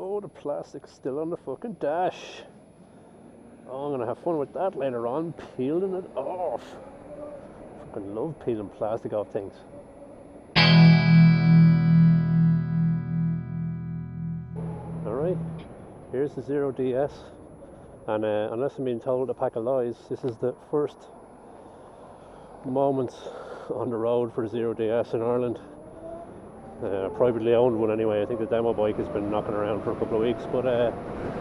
Oh, the plastic's still on the fucking dash. Oh, I'm gonna have fun with that later on, peeling it off. Fucking love peeling plastic off things. Alright, here's the Zero DS. And unless I'm being told a pack of lies, this is the first moments on the road for Zero DS in Ireland. Privately owned one anyway. I think the demo bike has been knocking around for a couple of weeks, but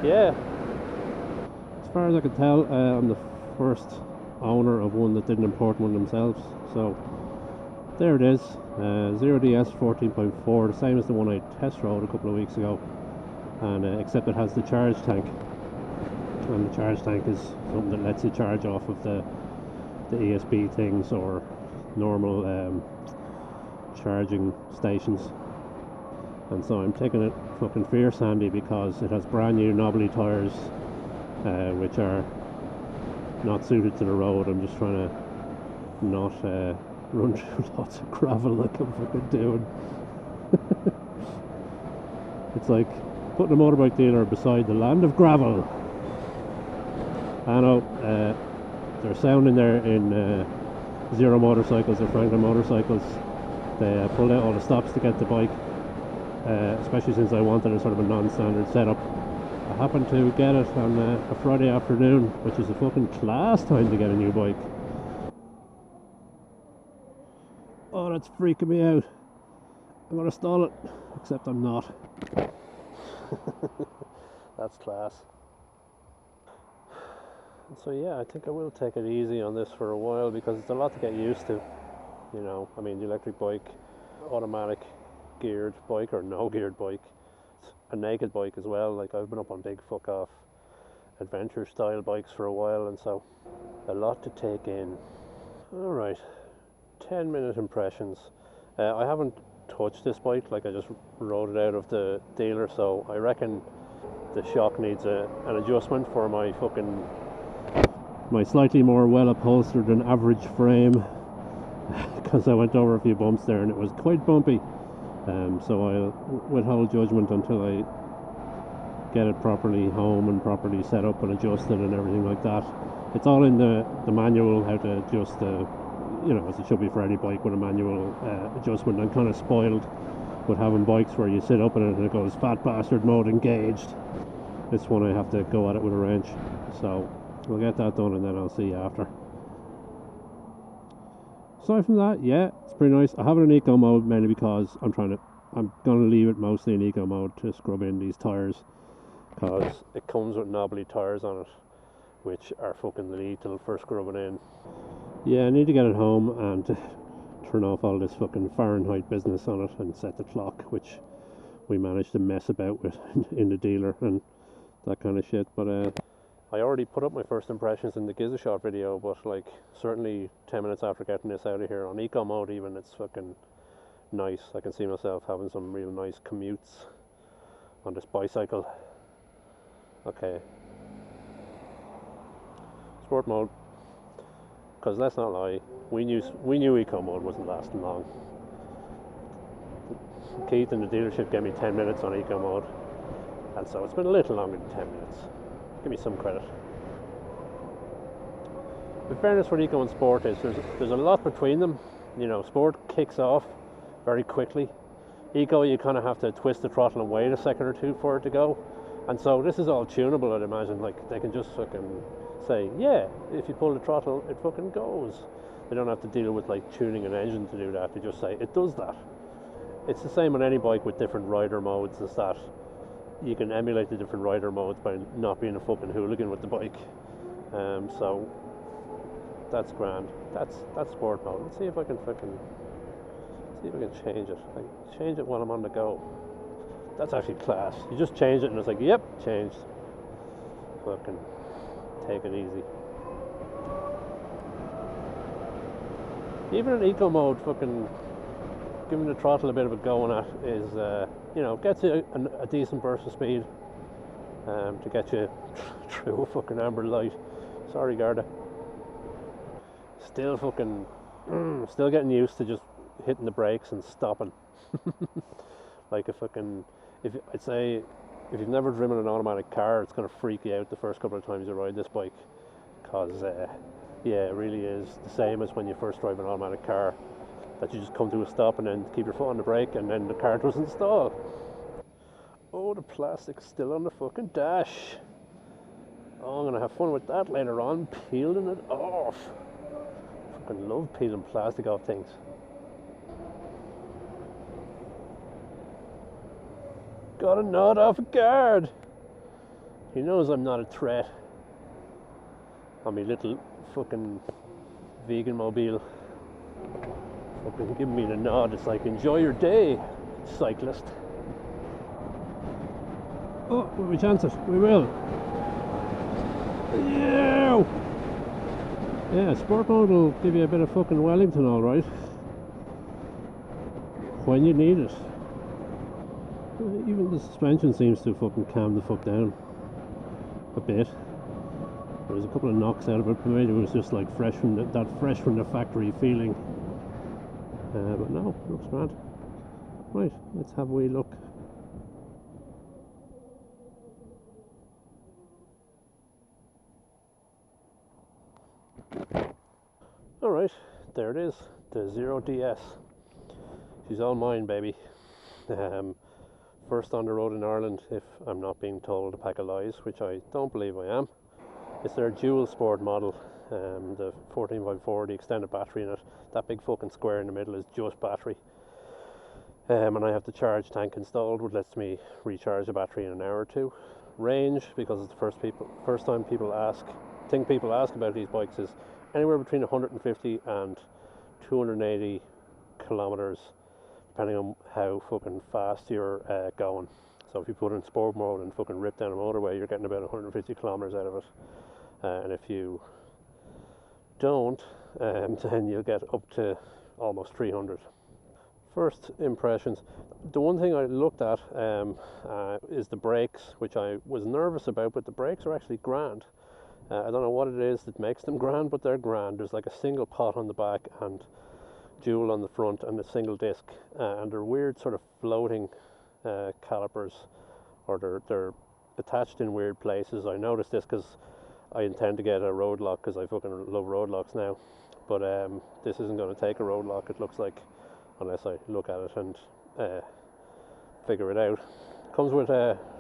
yeah. As far as I can tell, I'm the first owner of one that didn't import one themselves. So there it is, Zero DS 14.4, the same as the one I test rode a couple of weeks ago, and except it has the charge tank. And the charge tank is something that lets you charge off of the ESP things or normal charging stations. And so I'm taking it fucking fierce handy because it has brand new knobbly tyres, which are not suited to the road. I'm just trying to not run through lots of gravel like I'm fucking doing. It's like putting a motorbike dealer beside the land of gravel. I know there's sound in there in Zero Motorcycles or Franklin Motorcycles. They pulled out all the stops to get the bike, especially since I wanted a sort of a non-standard setup. I happened to get it on a Friday afternoon, which is a fucking class time to get a new bike. Oh, that's freaking me out. I'm gonna stall it, except I'm not. That's class. So yeah, I think I will take it easy on this for a while because it's a lot to get used to. You know, I mean, the electric bike, automatic geared bike or no geared bike, a naked bike as well. Like, I've been up on big fuck off adventure style bikes for a while, and so a lot to take in. Alright, 10-minute impressions. I haven't touched this bike, like I just rode it out of the dealer, so I reckon the shock needs an adjustment for my slightly more well upholstered than average frame, because I went over a few bumps there and it was quite bumpy. So I'll withhold judgment until I get it properly home and properly set up and adjusted and everything like that. It's all in the manual how to adjust the, you know, as it should be for any bike with a manual adjustment. I'm kind of spoiled with having bikes where you sit up in it and it goes fat bastard mode engaged. This one I have to go at it with a wrench, so we'll get that done and then I'll see you after. Aside from that, yeah, it's pretty nice. I have it in eco mode mainly because I'm gonna leave it mostly in eco mode to scrub in these tyres, because it comes with knobbly tyres on it, which are fucking lethal for scrubbing in. Yeah, I need to get it home and turn off all this fucking Fahrenheit business on it and set the clock, which we managed to mess about with in the dealer and that kind of shit. But I already put up my first impressions in the Giza Shot video, but like certainly 10 minutes after getting this out of here on eco mode even, it's fucking nice. I can see myself having some real nice commutes on this bicycle. Okay. Sport mode. Because let's not lie, we knew eco mode wasn't lasting long. Keith in the dealership gave me 10 minutes on eco mode, and so it's been a little longer than 10 minutes. Give me some credit. In fairness, what eco and sport is, there's a lot between them. You know, sport kicks off very quickly. Eco, you kind of have to twist the throttle and wait a second or two for it to go. And so this is all tunable, I'd imagine. Like, they can just fucking say, yeah, if you pull the throttle, it fucking goes. They don't have to deal with like tuning an engine to do that. They just say, it does that. It's the same on any bike with different rider modes, is that you can emulate the different rider modes by not being a fucking hooligan with the bike. So that's grand. That's sport mode. Let's see if I can change it. Like, change it while I'm on the go. That's actually class. You just change it and it's like, yep, changed. Fucking take it easy. Even in eco mode, fucking giving the throttle a bit of a go on it is, you know, gets you a decent burst of speed to get you through a fucking amber light. Sorry, Garda. Still fucking, still getting used to just hitting the brakes and stopping. Like a fucking, if I'd say if you've never driven an automatic car, it's going to freak you out the first couple of times you ride this bike, because yeah, it really is the same as when you first drive an automatic car, that you just come to a stop and then keep your foot on the brake and then the car doesn't stall. Oh, the plastic's still on the fucking dash. Oh, I'm going to have fun with that later on, peeling it off. Fucking love peeling plastic off things. Got a nod off a guard. He knows I'm not a threat on my little fucking vegan mobile. Fucking giving me the nod. It's like, enjoy your day, cyclist. Oh, will we chance it? We will. Yeah! Yeah, sport mode will give you a bit of fucking Wellington, alright. When you need it. Even the suspension seems to fucking calm the fuck down a bit. There was a couple of knocks out of it, but maybe it was just like fresh from that fresh from the factory feeling. But no, looks grand. Right, let's have a wee look. Alright, there it is, the 0DS. She's all mine, baby. First on the road in Ireland, if I'm not being told a pack of lies, which I don't believe I am. It's their dual sport model, the 14x4, the extended battery in it. That big fucking square in the middle is just battery. And I have the charge tank installed, which lets me recharge the battery in an hour or two. Range, because it's the first time people ask about these bikes, is anywhere between 150 and 280 kilometers, depending on how fucking fast you're going. So if you put it in sport mode and fucking rip down a motorway, you're getting about 150 kilometers out of it. And if you don't, then you'll get up to almost 300. First impressions. The one thing I looked at is the brakes, which I was nervous about, but the brakes are actually grand. I don't know what it is that makes them grand, but they're grand. There's like a single pot on the back and dual on the front and a single disc, and they're weird sort of floating calipers, or they're attached in weird places. I noticed this because I intend to get a road lock, because I fucking love road locks now, but this isn't going to take a road lock, it looks like, unless I look at it and figure it out. Comes with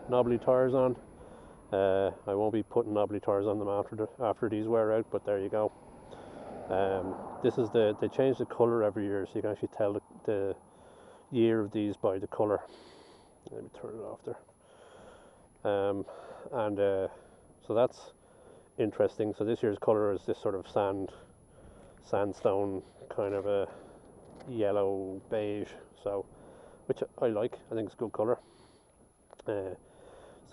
knobbly tires on. I won't be putting knobbly tires on them after these wear out, but there you go. This is they change the colour every year, so you can actually tell the year of these by the colour. Let me turn it off there. So that's interesting. So this year's colour is this sort of sandstone kind of a yellow beige, so which I like. I think it's a good colour. It's the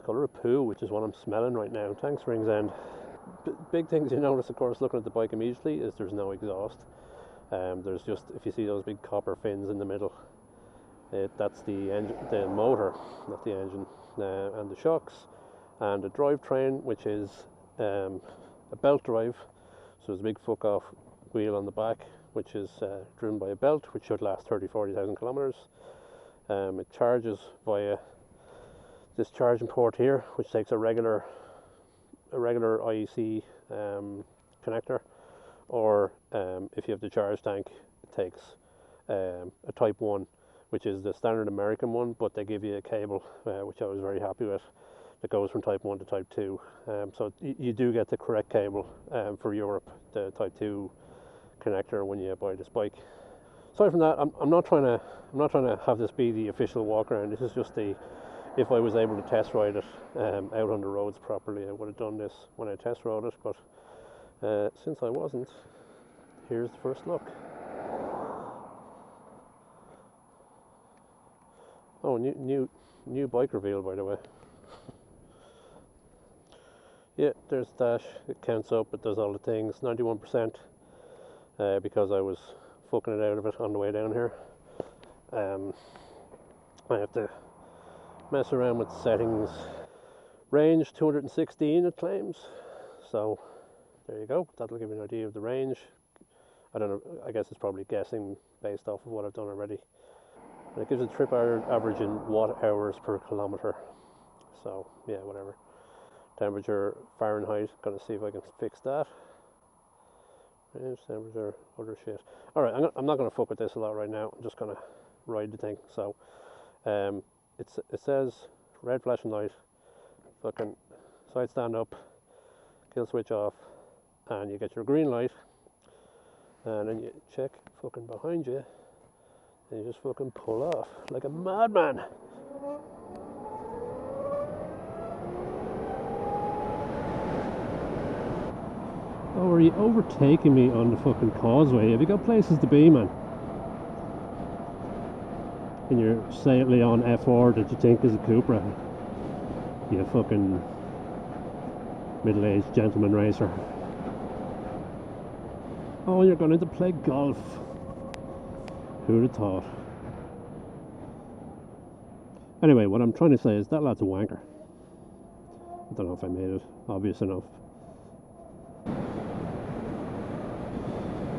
colour of poo, which is what I'm smelling right now. Thanks, Ringsend. Big things you notice, of course, looking at the bike immediately, is there's no exhaust. There's just, if you see those big copper fins in the middle, that's the engine, the motor, not the engine, and the shocks, and the drivetrain, which is a belt drive. So there's a big fuck off wheel on the back, which is driven by a belt, which should last 30-40,000 kilometers. It charges via this charging port here, which takes a regular IEC connector, or if you have the charge tank, it takes a Type 1, which is the standard American one, but they give you a cable, which I was very happy with, that goes from Type 1 to Type 2. So you do get the correct cable for Europe, the Type 2 connector, when you buy this bike. Aside from that, I'm not trying to have this be the official walk around. This is just if I was able to test ride it out on the roads properly, I would have done this when I test rode it, but since I wasn't, here's the first look. Oh, new bike reveal, by the way. Yeah, there's the dash. It counts up, it does all the things. 91%, because I was fucking it out of it on the way down here. I have to mess around with settings. Range 216 it claims, so there you go. That'll give you an idea of the range. I don't know, I guess it's probably guessing based off of what I've done already. And it gives a trip average in watt hours per kilometer. So yeah, whatever. Temperature Fahrenheit. Gonna see if I can fix that. Range temperature, other shit. All right, I'm not gonna fuck with this a lot right now. I'm just gonna ride the thing. So it says red flashing light, fucking side stand up, kill switch off, and you get your green light, and then you check fucking behind you, and you just fucking pull off like a madman. Oh, are you overtaking me on the fucking causeway? Have you got places to be, man? In your Saint Leon F4 that you think is a Cupra, you fucking middle-aged gentleman racer. Oh, you're going to play golf. Who'd have thought? Anyway, what I'm trying to say is that lad's a wanker. I don't know if I made it obvious enough.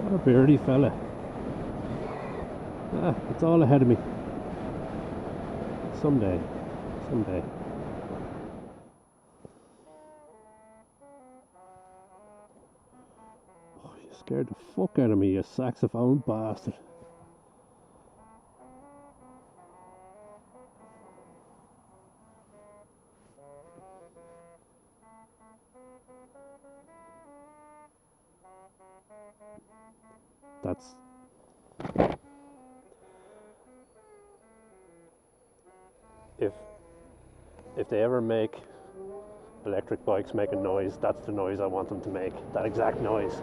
What a beardy fella. Ah, it's all ahead of me. Someday. Oh, you scared the fuck out of me, you saxophone bastard. That's... If they ever make electric bikes making noise, that's the noise I want them to make. That exact noise.